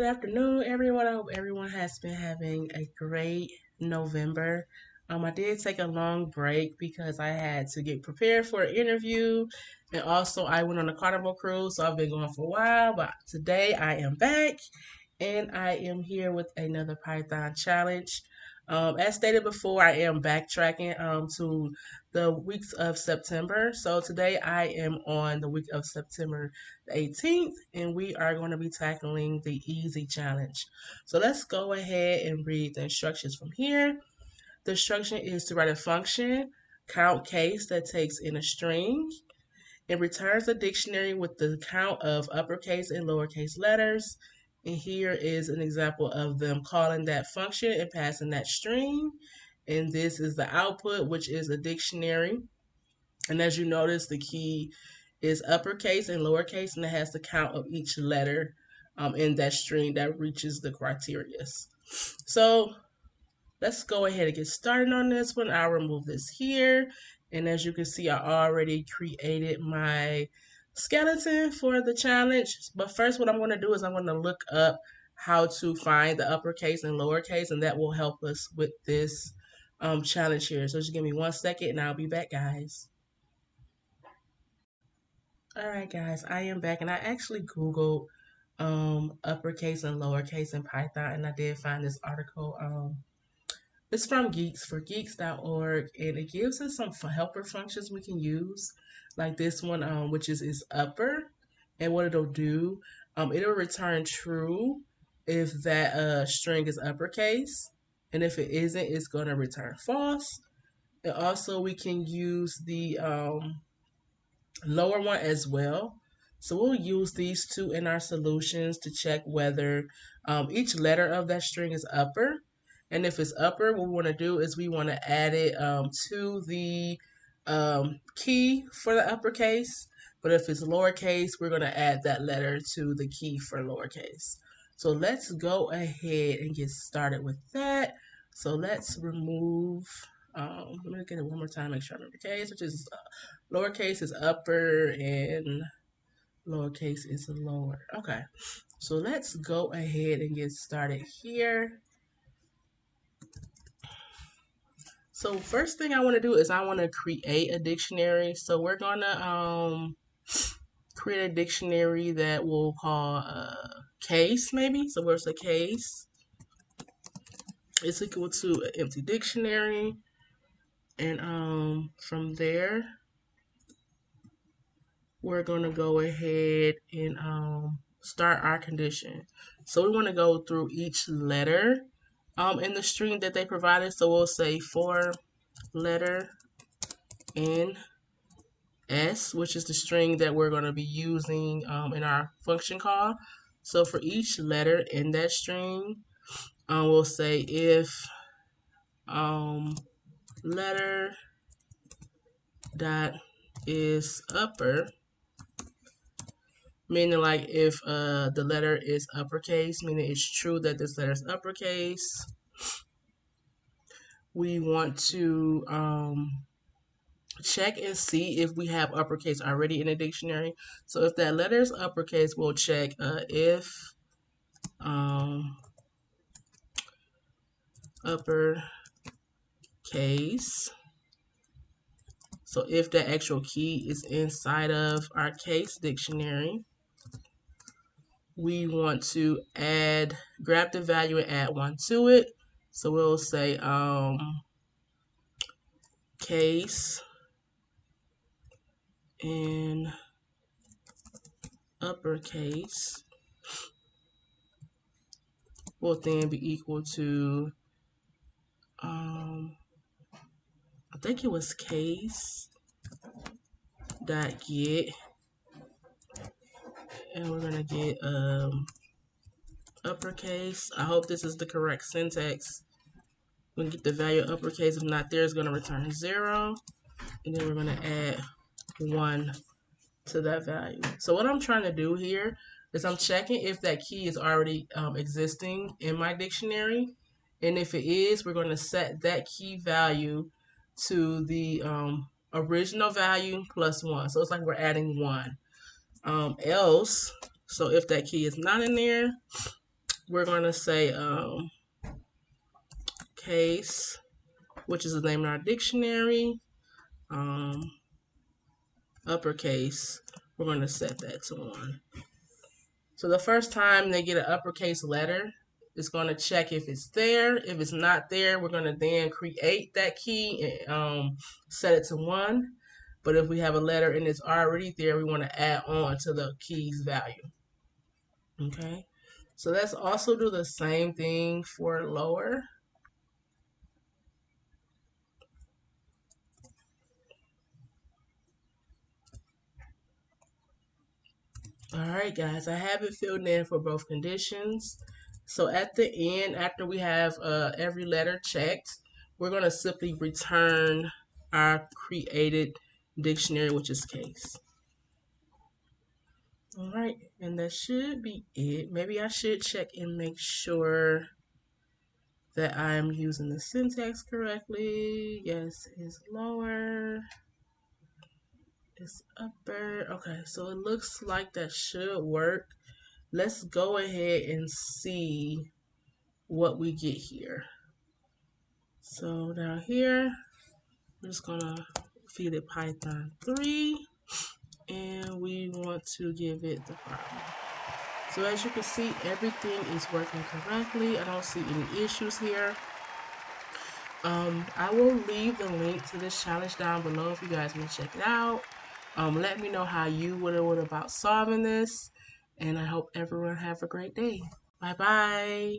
afternoon, everyone. I hope everyone has been having a great November. I did take a long break because I had to get prepared for an interview, and also I went on a carnival cruise, so I've been going for a while. But today I am back, and I am here with another Python challenge. As stated before, I am backtracking to the weeks of September. So today I am on the week of September the 18th, and we are going to be tackling the easy challenge. So let's go ahead and read the instructions from here. The instruction is to write a function, count case that takes in a string. It returns a dictionary with the count of uppercase and lowercase letters. And here is an example of them calling that function and passing that string. And this is the output, which is a dictionary. And as you notice, the key is uppercase and lowercase, and it has the count of each letter in that string that reaches the criteria. So let's go ahead and get started on this one. I'll remove this here. And as you can see, I already created my skeleton for the challenge. But first, what I'm going to do is I'm going to look up how to find the uppercase and lowercase, and that will help us with this challenge here. So just give me 1 second and I'll be back, guys. All right, guys, I am back, and I actually Googled uppercase and lowercase in Python, and I did find this article. It's from geeks4geeks.org, and it gives us some helper functions we can use, like this one, which is upper, and what it'll do, it'll return true if that string is uppercase, and if it isn't, it's going to return false. And also, we can use the lower one as well. So we'll use these two in our solutions to check whether each letter of that string is upper. And if it's upper, what we want to do is we want to add it to the key for the uppercase. But if it's lowercase, we're going to add that letter to the key for lowercase. So let's go ahead and get started with that. So let's remove, let me get it one more time, make sure I remember case, which is lowercase is upper and lowercase is lower. Okay, so let's go ahead and get started here. So first thing I want to do is I want to create a dictionary. So we're going to create a dictionary that we'll call case maybe. So where's the case? It's equal to an empty dictionary. And from there, we're going to go ahead and start our condition. So we want to go through each letter in the string that they provided. So we'll say for letter in S, which is the string that we're going to be using in our function call. So for each letter in that string, we'll say if letter dot is upper, meaning like if the letter is uppercase, meaning it's true that this letter is uppercase. We want to check and see if we have uppercase already in the dictionary. So if that letter is uppercase, we'll check if uppercase. So if that actual key is inside of our case dictionary, we want to grab the value and add 1 to it. So we'll say case in uppercase will then be equal to, I think it was case dot get, and we're gonna get uppercase. I hope this is the correct syntax. We're gonna get the value of uppercase. If not there, it's gonna return 0, and then we're gonna add 1 to that value. So what I'm trying to do here is I'm checking if that key is already existing in my dictionary, and if it is, we're going to set that key value to the original value plus 1. So it's like we're adding 1. Else, so if that key is not in there, we're going to say case, which is the name in our dictionary. Uppercase, we're going to set that to 1. So the first time they get an uppercase letter, it's going to check if it's there. If it's not there, we're going to then create that key and set it to 1. But if we have a letter and it's already there, we want to add on to the key's value. Okay, so let's also do the same thing for lower. All right, guys, I have it filled in for both conditions. So at the end, after we have every letter checked, we're going to simply return our created dictionary, which is case. All right, and that should be it. Maybe I should check and make sure that I'm using the syntax correctly. Yes, it's lower. It's upper. Okay, so it looks like that should work. Let's go ahead and see what we get here. So down here, we're just gonna feed it Python 3, and we want to give it the problem. So as you can see, everything is working correctly. I don't see any issues here. I will leave the link to this challenge down below if you guys want to check it out. Let me know how you would have went about solving this, and I hope everyone have a great day. Bye bye.